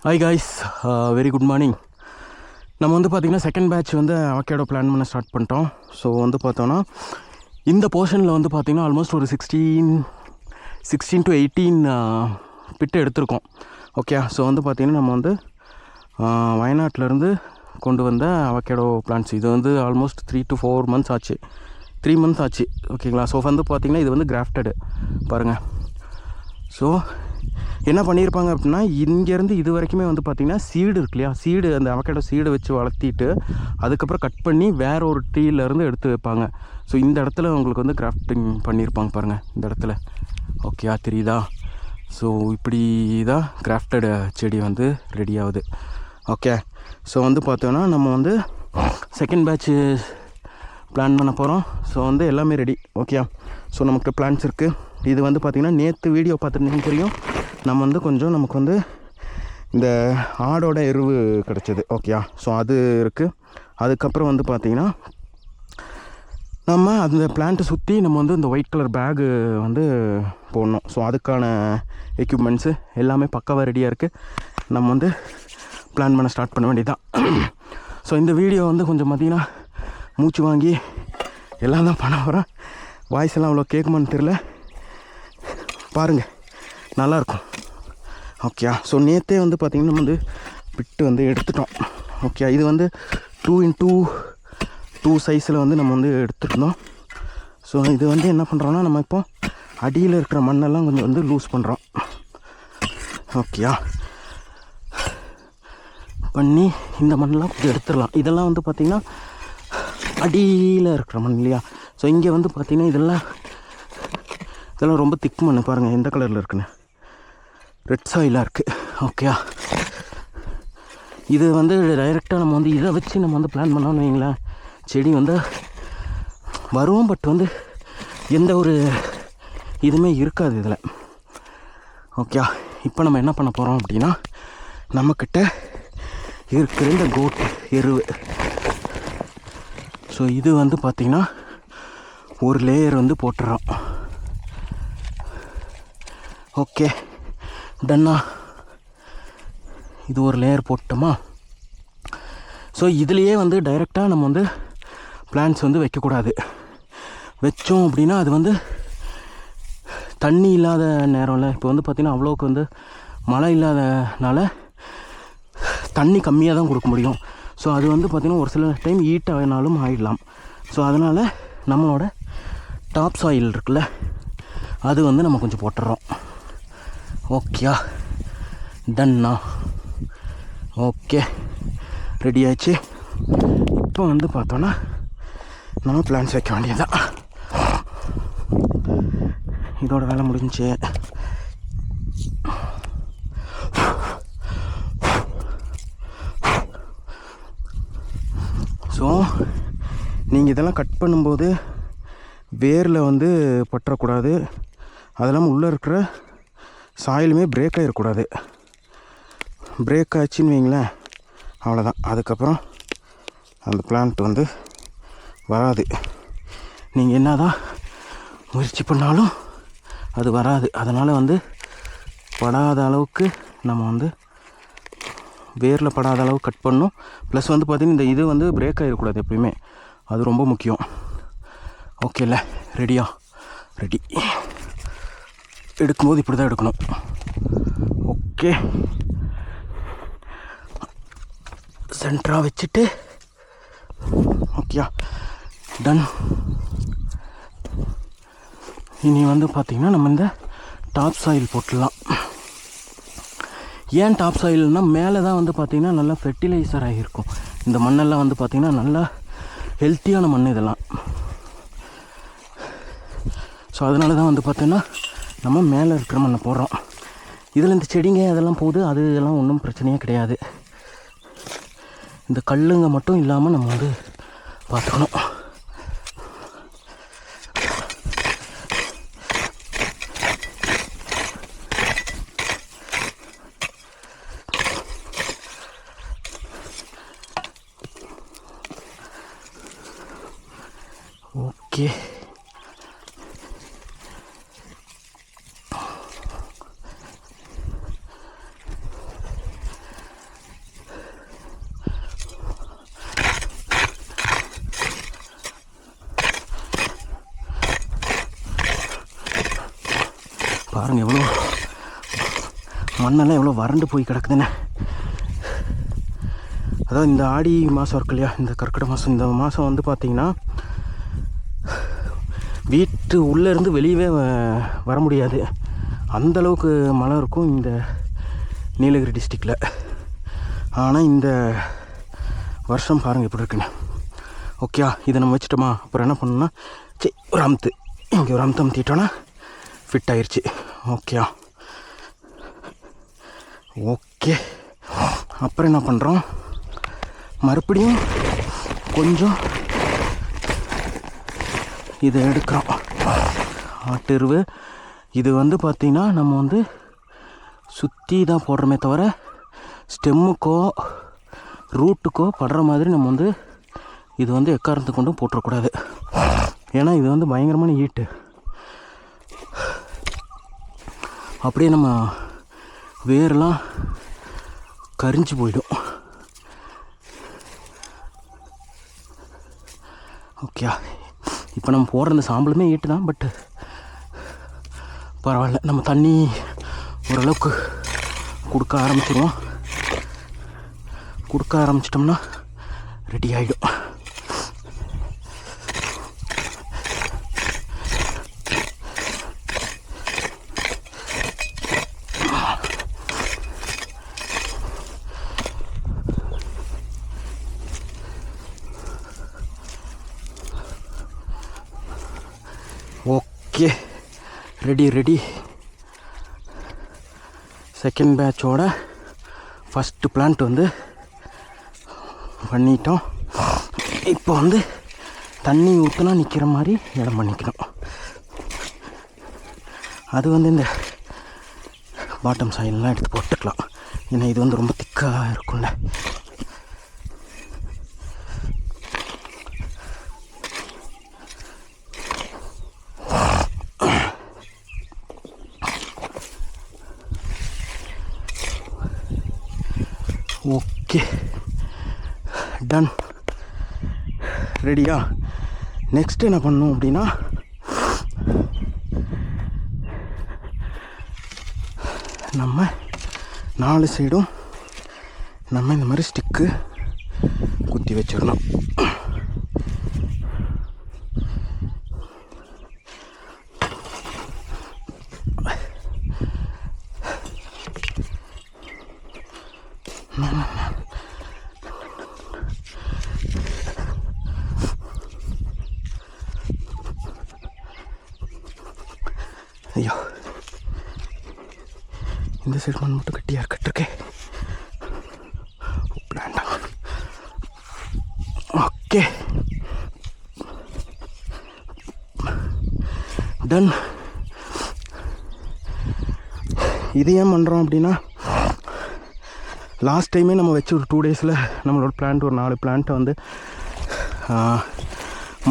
Hi guys, very good morning. நம்ம வந்து பார்த்திங்கன்னா செகண்ட் பேட்ச் வந்து அவகேடோ பிளான் பண்ண ஸ்டார்ட் பண்ணிட்டோம். ஸோ வந்து பார்த்தோன்னா இந்த போர்ஷனில் வந்து பார்த்திங்கன்னா ஆல்மோஸ்ட் ஒரு 16 to 18 பிட்டு எடுத்திருக்கோம். ஓகே, ஸோ வந்து பார்த்திங்கன்னா நம்ம வந்து வயநாட்டிலேருந்து கொண்டு வந்த அவகேடோ பிளான்ட்ஸ். இது வந்து ஆல்மோஸ்ட் 3 to 4 months ஆச்சு, 3 months ஆச்சு. ஓகேங்களா? ஸோ வந்து பார்த்திங்கன்னா இது வந்து கிராஃப்டடு பாருங்கள். ஸோ என்ன பண்ணியிருப்பாங்க அப்படின்னா, இங்கேருந்து இது வரைக்குமே வந்து பார்த்திங்கன்னா சீடு இருக்கு இல்லையா, சீடு, அந்த அவகேடோ சீடை வச்சு வளர்த்திட்டு அதுக்கப்புறம் கட் பண்ணி வேற ஒரு ட்ரீலேருந்து எடுத்து வைப்பாங்க. ஸோ இந்த இடத்துல உங்களுக்கு வந்து கிராஃப்டிங் பண்ணியிருப்பாங்க பாருங்கள், இந்த இடத்துல. ஓகே, தெரியுதா? ஸோ இப்படி தான் கிராஃப்டட் செடி வந்து ரெடி ஆகுது. ஓகே, ஸோ வந்து பார்த்தோன்னா நம்ம வந்து செகண்ட் பேட்ச்சு பிளான் பண்ண போகிறோம். ஸோ வந்து எல்லாமே ரெடி. ஓகே, ஸோ நமக்கு பிளான்ஸ் இருக்குது. இது வந்து பார்த்திங்கன்னா நேற்று வீடியோ பார்த்துருந்தீங்கன்னு தெரியும், நம்ம வந்து கொஞ்சம் நமக்கு வந்து இந்த ஆடோட எருவு கிடச்சிது. ஓகேயா? ஸோ அது இருக்குது. அதுக்கப்புறம் வந்து பார்த்திங்கன்னா நம்ம அந்த பிளான்ட்டை சுற்றி நம்ம வந்து இந்த ஒயிட் கலர் பேகு வந்து போடணும். ஸோ அதுக்கான எக்யூப்மெண்ட்ஸு எல்லாமே பக்காவாக ரெடியாக இருக்குது. நம்ம வந்து பிளான் பண்ண ஸ்டார்ட் பண்ண வேண்டியதுதான். ஸோ இந்த வீடியோ வந்து கொஞ்சம் பார்த்திங்கன்னா மூச்சு வாங்கி எல்லாம் தான் பண்ண போகிறேன். வாய்ஸ் எல்லாம் அவ்வளோ கேட்குமான்னு தெரில, பாருங்கள், நல்லாயிருக்கும். ஓகே, ஸோ நேற்றே வந்து பார்த்திங்கன்னா நம்ம வந்து பிட்டு வந்து எடுத்துட்டோம். ஓகே, இது வந்து 2x2 சைஸில் வந்து நம்ம வந்து எடுத்துருந்தோம். ஸோ இது வந்து என்ன பண்ணுறோன்னா, நம்ம இப்போ அடியில் இருக்கிற மண்ணெல்லாம் கொஞ்சம் வந்து லூஸ் பண்ணுறோம். ஓகேயா? பண்ணி இந்த மண்ணெல்லாம் கொஞ்சம் எடுத்துடலாம். இதெல்லாம் வந்து பார்த்திங்கன்னா அடியில் இருக்கிற மண் இல்லையா. ஸோ இங்கே வந்து பார்த்திங்கன்னா இதெல்லாம் ரொம்ப திக் மண். பாருங்கள் எந்த கலரில் இருக்குன்னு, ரெட் சாயிலாக இருக்குது. ஓகே, இது வந்து டைரெக்டாக நம்ம வந்து இதை வச்சு நம்ம வந்து பிளான் பண்ணோன்னு வைங்களேன், செடி வந்து வரும். பட் வந்து எந்த ஒரு இதுவுமே இருக்காது இதில். ஓகே, இப்போ நம்ம என்ன பண்ண போகிறோம் அப்படின்னா, நம்மக்கிட்ட இருக்கிற இந்த கோட் எருவு. ஸோ இது வந்து பார்த்திங்கன்னா ஒரு லேயர் வந்து போட்டுறோம். ஓகே, டன்னா. இது ஒரு லேயர் போட்டோமா? ஸோ இதுலேயே வந்து டைரெக்டாக நம்ம வந்து பிளான்ட்ஸ் வந்து வைக்கக்கூடாது. வச்சோம் அப்படின்னா அது வந்து தண்ணி இல்லாத நேரம்ல, இப்போ வந்து பார்த்திங்கன்னா அவ்வளோக்கு வந்து மழை இல்லாதனால தண்ணி கம்மியாக தான் கொடுக்க முடியும். ஸோ அது வந்து பார்த்திங்கன்னா ஒரு சில டைம் ஹீட் ஆகினாலும் ஆகிடலாம். ஸோ அதனால் நம்மளோட டாப் சாயில் இருக்குல்ல, அது வந்து நம்ம கொஞ்சம் போட்டுறோம். ஓகேயா? டன்னா. ஓகே, ரெடி ஆயிடுச்சு. இப்போ வந்து பார்த்தோன்னா நம்ம பிளான்ஸ் வைக்க வேண்டியதுதான். இதோட வேலை முடிஞ்சிச்சு. ஸோ நீங்கள் இதெல்லாம் கட் பண்ணும்போது வேரில் வந்து பற்றக்கூடாது. அதெல்லாம் உள்ளே இருக்கிற சாயிலுமே பிரேக் ஆகிடக்கூடாது. பிரேக் ஆச்சுன்னு வைங்களேன், அவ்வளோதான். அதுக்கப்புறம் அந்த பிளான்ட் வந்து வராது. நீங்கள் என்ன தான் முயற்சி பண்ணாலும் அது வராது. அதனால் வந்து படாத அளவுக்கு நம்ம வந்து வேரில் படாத அளவு கட் பண்ணணும். ப்ளஸ் வந்து பார்த்திங்கன்னா இந்த இது வந்து பிரேக் ஆகிடக்கூடாது எப்பயுமே, அது ரொம்ப முக்கியம். ஓகேல, ரெடியா? ரெடி. எடுக்கும்போது இப்படி தான் எடுக்கணும். ஓகே, சென்டராக வச்சுட்டு. ஓகேயா? டன். இனி வந்து பார்த்திங்கன்னா நம்ம இந்த டாப் சாயில் போட்டுடலாம். ஏன் டாப் சாயில்னால் மேலே தான் வந்து பார்த்திங்கன்னா நல்லா ஃபெர்டிலைசர் ஆகியிருக்கும். இந்த மண்ணெல்லாம் வந்து பார்த்திங்கன்னா நல்லா ஹெல்த்தியான மண் இதெல்லாம். ஸோ அதனால தான் வந்து பார்த்திங்கன்னா நம்ம மேலே இருக்கிற மண்ணை போடுறோம். இதில் இந்த செடிங்க அதெல்லாம் போகுது, அது இதெல்லாம் ஒன்றும் பிரச்சனையே கிடையாது. இந்த கல்லுங்க மட்டும் இல்லாமல் நம்ம வந்து பார்த்துக்கணும். ஓகே, பாருங்கள் எவ்வளோ மண்ணெல்லாம் எவ்வளோ வறண்டு போய் கிடக்குதுன்னு. அதாவது இந்த ஆடி மாதம் இருக்கு இல்லையா, இந்த கர்க்கிடக மாதம், இந்த மாதம் வந்து பார்த்திங்கன்னா வீட்டு உள்ளேருந்து வெளியவே வர முடியாது, அந்தளவுக்கு மழை இருக்கும் இந்த நீலகிரி டிஸ்ட்ரிக்டில். ஆனால் இந்த வருஷம் பாருங்கள் எப்படி இருக்குன்னு. ஓகே, இதை நம்ம வச்சுட்டோமா, அப்புறம் என்ன பண்ணணும்னா சரி ஒரு அமுத்து, இங்கே ஒரு அமுத்திட்டோன்னா ஃபிட் ஆயிடுச்சு. ஓகே ஓகே, அப்புறம் என்ன பண்ணுறோம், மறுபடியும் கொஞ்சம் இதை எடுக்கிறோம். ஆட்டெருவு இது வந்து பார்த்திங்கன்னா நம்ம வந்து சுற்றி தான் போடுறோமே தவிர ஸ்டெம்முக்கோ ரூட்டுக்கோ படுற மாதிரி நம்ம வந்து இது வந்து எக்காரணத்தை கொண்டும் போட்டுறக்கூடாது. ஏன்னா இது வந்து பயங்கரமான ஹீட்டு, அப்படியே நம்ம வேரெல்லாம் கரிஞ்சு போயிடும். ஓகே, இப்போ நம்ம போடுற இந்த சாம்பலுமே ஹீட்டு தான், பட்டு பரவாயில்ல. நம்ம தண்ணி ஓரளவுக்கு கொடுக்க ஆரம்பிச்சிட்டோம்னா ரெடி ஆகிடும். Okay, ready. செகண்ட் பேட்சோட ஃபஸ்ட்டு பிளான்ட் வந்து பண்ணிட்டோம். இப்போ வந்து தண்ணி ஊற்றினா நிற்கிற மாதிரி இடம் பண்ணிக்கணும். அது வந்து இந்த பாட்டம் சாயிலெலாம் எடுத்து போட்டுக்கலாம், ஏன்னா இது வந்து ரொம்ப திக்காக இருக்கும்ல. ஓகே, டன், ரெடியா? நெக்ஸ்ட் என்ன பண்ணணும் அப்படின்னா, நம்ம 4 சைடும் நம்ம இந்த மாதிரி ஸ்டிக்கு குத்தி வச்சிடணும். ஐயோ, இந்த சைடு மண் மட்டும் கட்டியாக இருக்கட்டிருக்கே. Okay, ton. இது ஏன் பண்ணுறோம் அப்படின்னா, லாஸ்ட் டைமே நம்ம வச்சு ஒரு 2 டேஸில் நம்மளோட பிளான்ட் ஒரு 4 பிளான்ட்டை வந்து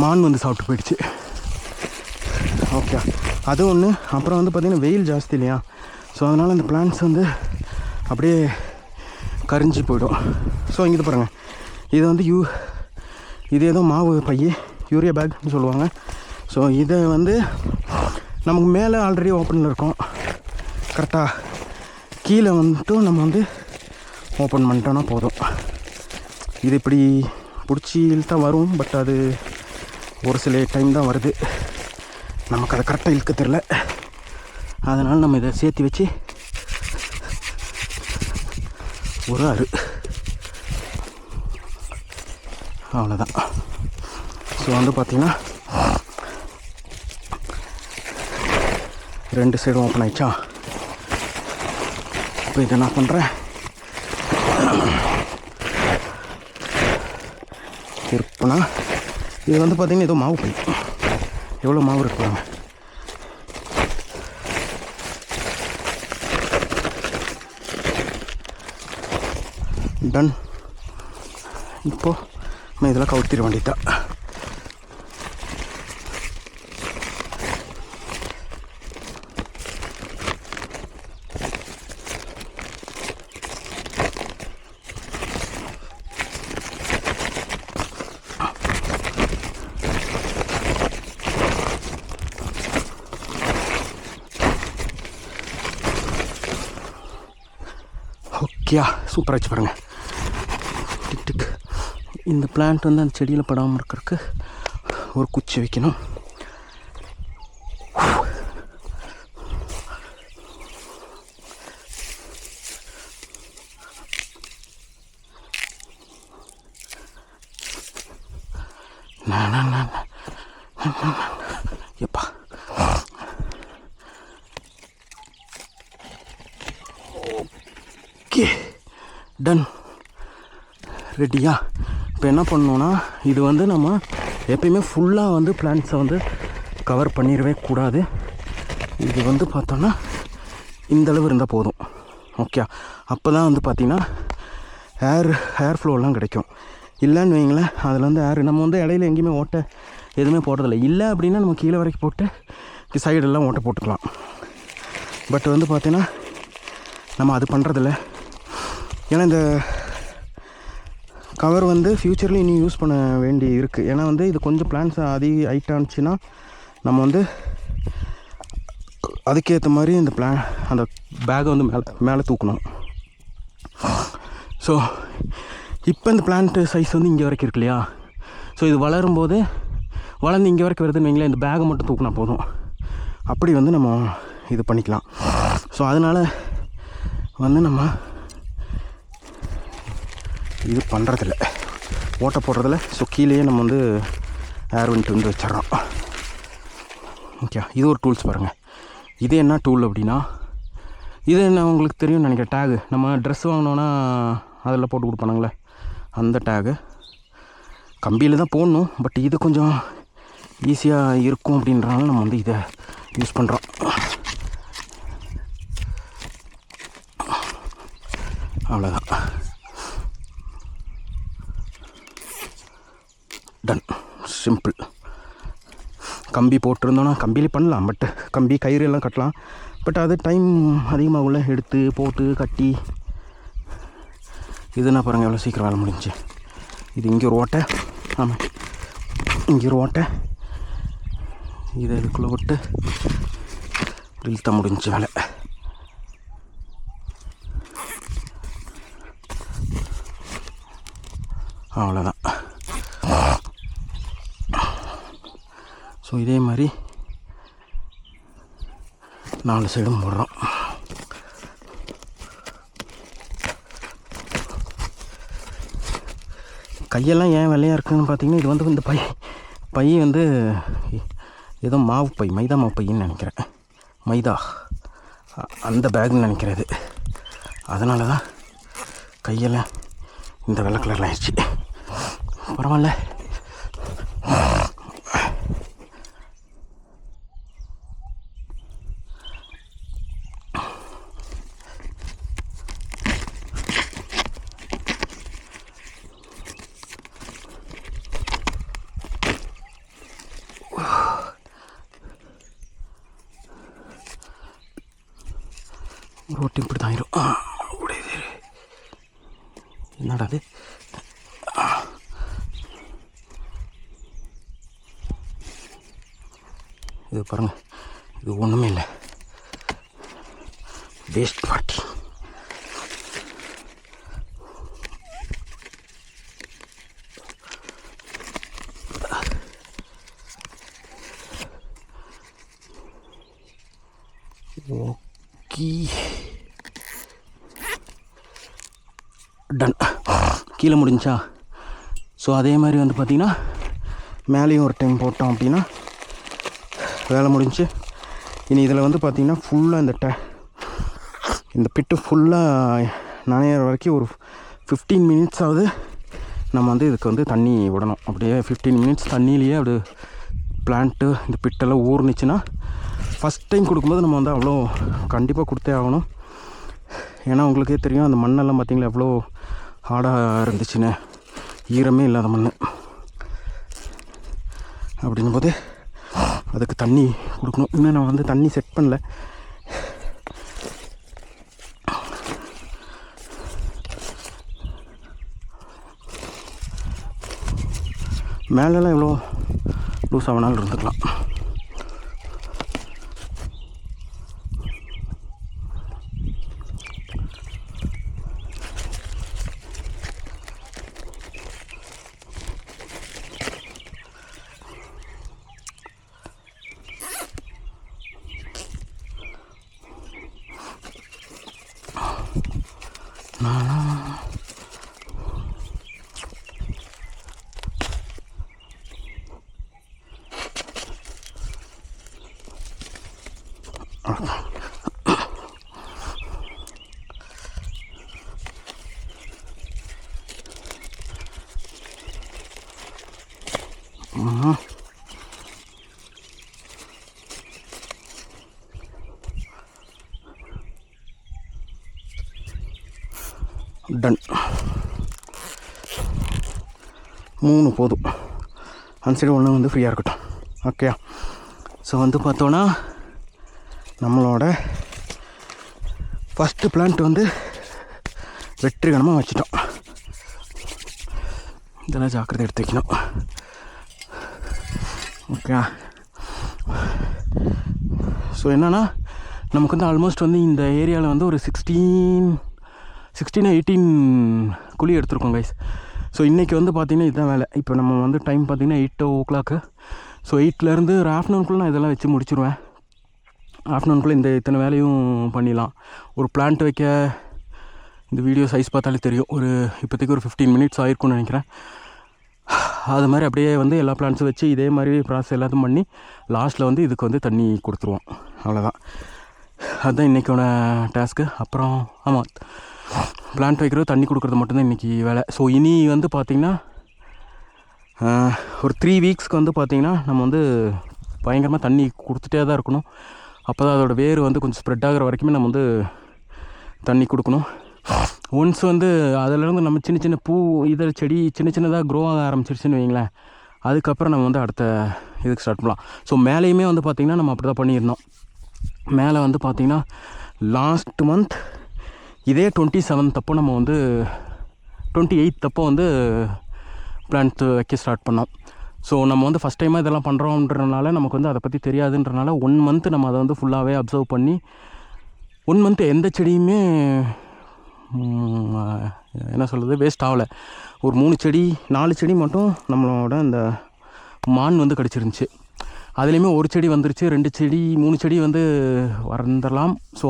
மான் வந்து சாப்பிட்டு போயிடுச்சு. ஓகே, அது ஒன்று. அப்புறம் வந்து பார்த்திங்கன்னா வெயில் ஜாஸ்தி இல்லையா, ஸோ அதனால் அந்த பிளான்ட்ஸ் வந்து அப்படியே கரிஞ்சு போயிடும். ஸோ இங்கே பாருங்கள், இது வந்து இது ஏதோ மாவு பை, யூரியா பேக்னு சொல்லுவாங்க. ஸோ இதை வந்து நமக்கு மேலே ஆல்ரெடி ஓப்பனில் இருக்கும், கரெக்டாக கீழே வந்துட்டு நம்ம வந்து ஓப்பன் பண்ணிட்டோன்னா போதும். இது இப்படி பிடிச்சி இழுத்தா வரும், பட் அது ஒரு சில டைம் தான் வருது, நமக்கு அதை கரெக்டாக இழுக்க தெரில. அதனால் நம்ம இதை சேர்த்து வச்சு ஒரு அவ்வளோதான். ஸோ வந்து பார்த்திங்கன்னா 2 சைடும் ஓப்பன் ஆயிடுச்சா. இப்போ இதை நான் பண்ணுறேன், திருப்பினா இது வந்து பார்த்திங்கன்னா ஏதோ மாவு பை, எவ்வளோ மாவு இருக்குவாங்க. டன். இப்போது நம்ம இதெல்லாம் கவுத்திர வேண்டியதான். ஓகேயா, சூப்பராக வச்சு பாருங்கள். Tick tick. இந்த பிளான்ட் வந்து அந்த செடியில் படாமல் இருக்கிறதுக்கு ஒரு குச்சி வைக்கணும். எப்பா ஓகே, டன், ரெடியா? இப்போ என்ன பண்ணணுன்னா, இது வந்து நம்ம எப்பயுமே ஃபுல்லாக வந்து பிளான்ட்ஸை வந்து கவர் பண்ணிடவே கூடாது. இது வந்து பார்த்தோன்னா இந்தளவு இருந்தால் போதும். ஓகே, அப்போ தான் வந்து பார்த்திங்கன்னா ஏர் ஃப்ளோலாம் கிடைக்கும். இல்லைன்னு வைங்களேன், அதில் வந்து ஏர் நம்ம வந்து இடையில எங்கேயுமே ஓட்டை எதுவுமே போடுறதில்ல. இல்லை அப்படின்னா நம்ம கீழே வரைக்கும் போட்டு சைடெல்லாம் ஓட்டை போட்டுக்கலாம். பட் வந்து பார்த்திங்கன்னா நம்ம அது பண்ணுறதில்ல. ஏன்னா இந்த கவர் வந்து ஃப்யூச்சரில் இனி யூஸ் பண்ண வேண்டி இருக்குது. ஏன்னா வந்து இது கொஞ்சம் பிளான்ஸ் அதிக ஹைட்டாக இருந்துச்சுன்னா நம்ம வந்து அதுக்கேற்ற மாதிரி இந்த அந்த பேக்கை வந்து மேலே தூக்கணும். ஸோ இப்போ இந்த பிளான்ட்டு சைஸ் வந்து இங்கே வரைக்கும் இருக்கு இல்லையா? ஸோ இது வளரும்போது வளர்ந்து இங்கே வரைக்கும் வருதுன்னு வைங்களேன், இந்த பேக்கை மட்டும் தூக்கினா போதும். அப்படி வந்து நம்ம இது பண்ணிக்கலாம். ஸோ அதனால் வந்து நம்ம இது பண்ணுறதில்ல, ஓட்டை போடுறதில்ல. ஸோ கீழேயே நம்ம வந்து ஏர் வெண்ட் வந்து வச்சிடறோம். ஓகே, இது ஒரு டூல்ஸ் பாருங்கள். இது என்ன டூல் அப்படின்னா, இது என்ன உங்களுக்கு தெரியும்னு நினைக்கிறேன். டேகு நம்ம ட்ரெஸ் வாங்கினோன்னா அதில் போட்டு கொடுப்பானுங்களே, அந்த டேகு கம்பியில் தான் போடணும். பட் இது கொஞ்சம் ஈஸியாக இருக்கும் அப்படின்றனால நம்ம வந்து இதை யூஸ் பண்ணுறோம். அவ்வளோதான், டன், சிம்பிள். கம்பி போட்டிருந்தோன்னா கம்பியிலே பண்ணலாம். பட் கம்பி கயிறு எல்லாம் கட்டலாம். பட் அது டைம் அதிகமாகுள்ள, எடுத்து போட்டு கட்டி. இதுனா பாருங்கள் எவ்வளோ சீக்கிரம் வேலை முடிஞ்சு. இது இங்கே ஒரு ஓட்டை, ஆமாம் இங்கே ஒரு ஓட்டை, இதை இதுக்குள்ளே விட்டு இழுத்த முடிஞ்சு வேலை. அவ்வளோதான். ஸோ இதே மாதிரி 4 சைடும் போடுறோம். கையெல்லாம் ஏன் வெள்ளையாக இருக்குதுன்னு பார்த்தீங்கன்னா, இது வந்து இந்த பை வந்து ஏதோ மாவு பை, மைதா மாவு பையின்னு நினைக்கிறேன். மைதா அந்த பேக்னு நினைக்கிறது. அதனால தான் கையெல்லாம் இந்த வெள்ளை கலரில் ஆயிடுச்சு. பரவாயில்ல. ரோட்டு இப்படி தான் ஆயிரும். என்னடா அது? இது பாருங்கள், இது ஒன்றுமே இல்லை, வேஸ்ட் பார்ட்டி. Okay, ton. கீழே முடிஞ்சா. ஸோ அதே மாதிரி வந்து பார்த்திங்கன்னா மேலேயும் ஒரு டைம் போட்டோம் அப்படின்னா வேலை முடிஞ்சு. இனி இதில் வந்து பார்த்திங்கன்னா ஃபுல்லாக இந்த பிட்டு ஃபுல்லாக நனையிற வரைக்கும் ஒரு 15 மினிட்ஸாவது நம்ம வந்து இதுக்கு வந்து தண்ணி விடணும். அப்படியே 15 மினிட்ஸ் தண்ணியிலேயே அப்படி பிளான்ட்டு இந்த பிட்டெல்லாம் ஊறுனுச்சுன்னா, ஃபஸ்ட் டைம் கொடுக்கும்போது நம்ம வந்து அவ்வளோ கண்டிப்பாக கொடுத்தே ஆகணும். ஏன்னா உங்களுக்கே தெரியும், அந்த மண்ணெல்லாம் பார்த்திங்களா எவ்வளோ ஹார்டாக இருந்துச்சுன்னு, ஈரமே இல்லாத மண். அப்படிங்கும்போது அதுக்கு தண்ணி கொடுக்கணும். இன்னும் நான் வந்து தண்ணி செட் பண்ணல. மேலெல்லாம் எவ்வளோ லூஸ் ஆகினாலும் இருந்துக்கலாம். டன் 3 போதும். அந்த சைடு ஒன்று வந்து ஃப்ரீயாக இருக்கட்டும். ஓகே. ஸோ வந்து பார்த்தோன்னா நம்மளோட ஃபஸ்ட்டு பிளான்ட் வந்து வெற்றிகரமாக வச்சிட்டோம். இதெல்லாம் ஜாக்கிரதை எடுத்து வைக்கணும். ஓகே. ஸோ என்னென்னா நமக்கு வந்து ஆல்மோஸ்ட் வந்து இந்த ஏரியாவில் வந்து ஒரு 16-18 குழி எடுத்துருக்கோம் கைஸ். ஸோ இன்றைக்கி வந்து பார்த்திங்கன்னா இதுதான் வேலை. இப்போ நம்ம வந்து டைம் பார்த்திங்கன்னா 8 o'clock. ஸோ 8லேருந்து ஒரு ஆஃப்டர்நூனுக்குள்ளே நான் இதெல்லாம் வச்சு முடிச்சிடுவேன். ஆஃப்டர்நூனுக்குள்ளே இத்தனை வேலையும் பண்ணிடலாம். ஒரு பிளான்ட் வைக்க இந்த வீடியோ சைஸ் பார்த்தாலே தெரியும், ஒரு இப்போதைக்கு ஒரு 15 minutes ஆகிருக்கும்னு நினைக்கிறேன். அது மாதிரி அப்படியே வந்து எல்லா பிளான்ட்ஸும் வச்சு இதே மாதிரி ப்ராசஸ் எல்லாத்தையும் பண்ணி லாஸ்ட்டில் வந்து இதுக்கு வந்து தண்ணி கொடுத்துருவோம். அவ்வளோதான். அதுதான் இன்றைக்கான டாஸ்க்கு. அப்புறம் ஆமாம், பிளான்ட் வைக்கிறது தண்ணி கொடுக்குறது மட்டும்தான் இன்றைக்கி வேலை. ஸோ இனி வந்து பார்த்திங்கன்னா ஒரு 3 weeksக்கு வந்து பார்த்திங்கன்னா நம்ம வந்து பயங்கரமாக தண்ணி கொடுத்துட்டே தான் இருக்கணும். அப்போ தான் அதோடய வேர் வந்து கொஞ்சம் ஸ்ப்ரெட் ஆகிற வரைக்குமே நம்ம வந்து தண்ணி கொடுக்கணும். ஒன்ஸ் வந்து அதிலேருந்து நம்ம சின்ன சின்ன பூ இதழ் செடி சின்னதாக க்ரோ ஆக ஆரம்பிச்சிருச்சுன்னு வைங்களேன், அதுக்கப்புறம் நம்ம வந்து அடுத்த இதுக்கு ஸ்டார்ட் பண்ணலாம். ஸோ மேலேயுமே வந்து பார்த்திங்கன்னா நம்ம அப்படி தான் பண்ணியிருந்தோம். மேலே வந்து பார்த்திங்கன்னா லாஸ்ட் மந்த் இதே 27th அப்போ நம்ம வந்து 28th அப்போ வந்து பிளான்ட் வைக்க ஸ்டார்ட் பண்ணோம். ஸோ நம்ம வந்து ஃபஸ்ட் டைமாக இதெல்லாம் பண்ணுறோன்றனால நமக்கு வந்து அதை பற்றி தெரியாதுன்றனால 1 month நம்ம அதை வந்து ஃபுல்லாகவே அப்சர்வ் பண்ணி 1 month எந்த செடியுமே என்ன சொல்கிறது வேஸ்ட் ஆகலை. ஒரு 3 செடி 4 செடி மட்டும் நம்மளோட அந்த மான் வந்து கிடச்சிருந்துச்சி. அதுலேயுமே ஒரு செடி வந்துருச்சு, 2 செடி 3 செடி வந்து வந்துடலாம். ஸோ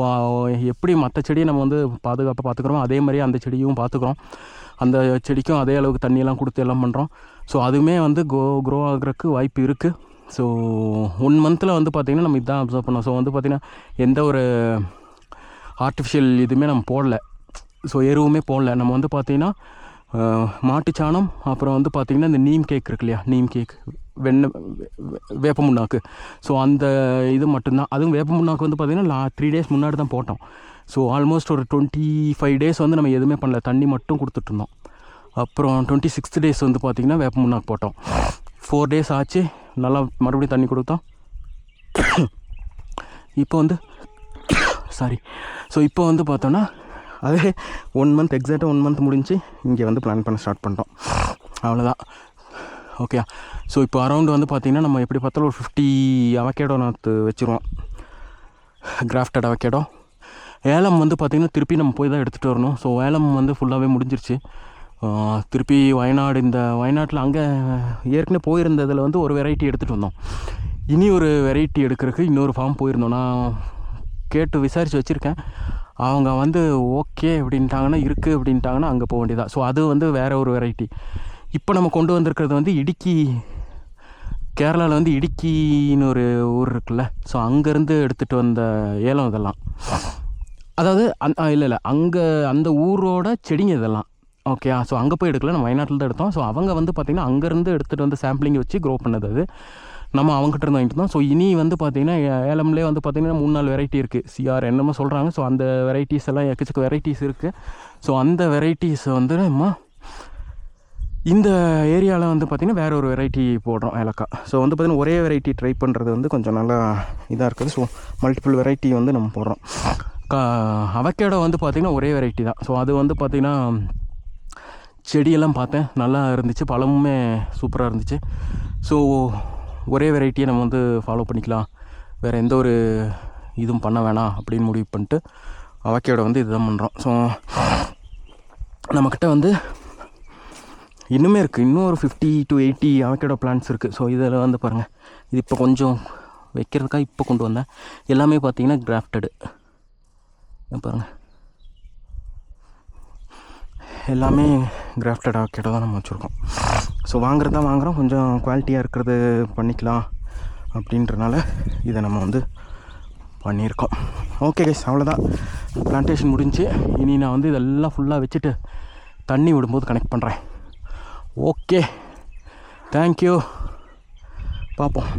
எப்படி மற்ற செடியை நம்ம வந்து பாதுகாப்பாக பார்த்துக்குறோம், அதே மாதிரி அந்த செடியும் பார்த்துக்குறோம். அந்த செடிக்கும் அதே அளவுக்கு தண்ணியெல்லாம் கொடுத்து எல்லாம் பண்ணுறோம். ஸோ அதுவுமே வந்து க்ரோ ஆகிறதுக்கு வாய்ப்பு இருக்குது. ஸோ 1 monthல வந்து பார்த்திங்கன்னா நம்ம இதுதான் அப்சர்வ் பண்ணோம். ஸோ வந்து பார்த்திங்கன்னா எந்த ஒரு ஆர்டிஃபிஷியல் இதுவுமே நம்ம போடல. ஸோ எருவுமே போடல. நம்ம வந்து பார்த்திங்கன்னா மாட்டுச்சாணம், அப்புறம் வந்து பார்த்திங்கன்னா இந்த நீம் கேக் இருக்கு இல்லையா, நீம் கேக் வேப்ப முன்னாக்கு. ஸோ அந்த இது மட்டும்தான். அதுவும் வேப்ப முன்னாக்கு வந்து பார்த்திங்கன்னா 3 days முன்னாடி தான் போட்டோம். ஸோ ஆல்மோஸ்ட் ஒரு 25 days வந்து நம்ம எதுவுமே பண்ணல, தண்ணி மட்டும் கொடுத்துட்ருந்தோம். அப்புறம் 26th days வந்து பார்த்திங்கன்னா வேப்ப முன்னாக்கு போட்டோம். 4 days ஆச்சு, நல்லா மறுபடியும் தண்ணி கொடுத்தோம். இப்போ வந்து இப்போ வந்து பார்த்தோன்னா அதே 1 month எக்ஸாக்டாக 1 month முடிஞ்சு இங்கே வந்து பிளான் பண்ண ஸ்டார்ட் பண்ணிட்டோம். அவ்வளோதான். ஓகே. ஸோ இப்போ அரௌண்ட் வந்து பார்த்திங்கன்னா நம்ம எப்படி பார்த்தாலும் ஒரு 50 அவகேடோ நாற்று வச்சுருவோம், கிராஃப்டட் அவகேடோ. ஏலம் வந்து பார்த்திங்கன்னா திருப்பி நம்ம போய் தான் எடுத்துகிட்டு வரணும். ஸோ ஏலம் வந்து ஃபுல்லாகவே முடிஞ்சிருச்சு. திருப்பி வயநாட்டில் அங்கே ஏற்கனவே போயிருந்ததில் வந்து ஒரு வெரைட்டி எடுத்துகிட்டு வந்தோம். இனி ஒரு வெரைட்டி எடுக்கிறதுக்கு இன்னொரு ஃபார்ம் போயிருந்தோம். நான் கேட்டு விசாரித்து வச்சுருக்கேன். அவங்க வந்து ஓகே அப்படின்ட்டாங்கன்னா, இருக்குது அப்படின்ட்டாங்கன்னா அங்கே போக வேண்டியதாக. ஸோ அது வந்து வேறு ஒரு வெரைட்டி. இப்போ நம்ம கொண்டு வந்திருக்கிறது வந்து இடுக்கி, கேரளாவில் வந்து இடுக்கின்னு ஒரு ஊர் இருக்குல்ல, ஸோ அங்கேருந்து எடுத்துகிட்டு வந்த ஏலம் இதெல்லாம். அதாவது இல்லை அங்கே அந்த ஊரோட செடிங்க இதெல்லாம். ஓகே. ஸோ அங்கே போய் எடுக்கல, நம்ம வயநாட்டில் தான் எடுத்தோம். ஸோ அவங்க வந்து பார்த்திங்கன்னா அங்கேருந்து எடுத்துகிட்டு வந்து சாம்பிளிங்கை வச்சு க்ரோ பண்ணது. அது நம்ம அவங்ககிட்ட இருந்து வாங்கிட்டு இருந்தோம். ஸோ இனி வந்து பார்த்திங்கன்னா ஏலம்லேயே வந்து பார்த்திங்கன்னா 3-4 வெரைட்டி இருக்குது. சிஆர் என்னமோ சொல்கிறாங்க. ஸோ அந்த வெரைட்டிஸ் எல்லாம் எக்கச்சக்க வெரைட்டிஸ் இருக்குது. ஸோ அந்த வெரைட்டிஸை வந்து நம்ம இந்த ஏரியாவில் வந்து பார்த்திங்கன்னா வேறு ஒரு வெரைட்டி போடுறோம், ஏலக்காய். ஸோ வந்து பார்த்திங்கன்னா ஒரே வெரைட்டி ட்ரை பண்ணுறது வந்து கொஞ்சம் நல்லா இதாக இருக்குது. ஸோ மல்டிபிள் வெரைட்டி வந்து நம்ம போடுறோம். அவகேடோ வந்து பார்த்திங்கன்னா ஒரே வெரைட்டி தான். ஸோ அது வந்து பார்த்திங்கன்னா செடியெல்லாம் பார்த்தேன், நல்லா இருந்துச்சு, பழமுமே சூப்பராக இருந்துச்சு. ஸோ ஒரே வெரைட்டியை நம்ம வந்து ஃபாலோ பண்ணிக்கலாம், வேறு எந்த ஒரு இதுவும் பண்ண வேணாம் அப்படின்னு முடிவு பண்ணிட்டு அவகேடோ வந்து இதுதான் பண்ணுறோம். ஸோ நம்மக்கிட்ட வந்து இன்னுமே இருக்குது, இன்னும் ஒரு 50 to 80 அவகேடோ பிளான்ட்ஸ் இருக்குது. ஸோ இதில் வந்து பாருங்கள், இது இப்போ கொஞ்சம் வைக்கிறதுக்காக இப்போ கொண்டு வந்தேன். எல்லாமே பார்த்திங்கன்னா கிராஃப்டடு பாருங்கள். எல்லாமே கிராஃப்டட் அவகேடோ தான் நம்ம வச்சுருக்கோம். ஸோ வாங்குறது தான் வாங்குகிறோம், கொஞ்சம் குவாலிட்டியாக இருக்கிறது பண்ணிக்கலாம் அப்படின்றனால இதை நம்ம வந்து பண்ணியிருக்கோம். ஓகே கைஸ், அவ்வளோதான், பிளான்டேஷன் முடிஞ்சு. இனி நான் வந்து இதெல்லாம் ஃபுல்லாக வச்சுட்டு தண்ணி விடும்போது கனெக்ட் பண்ணுறேன். ஓகே, தேங்க்யூ, பார்ப்போம்.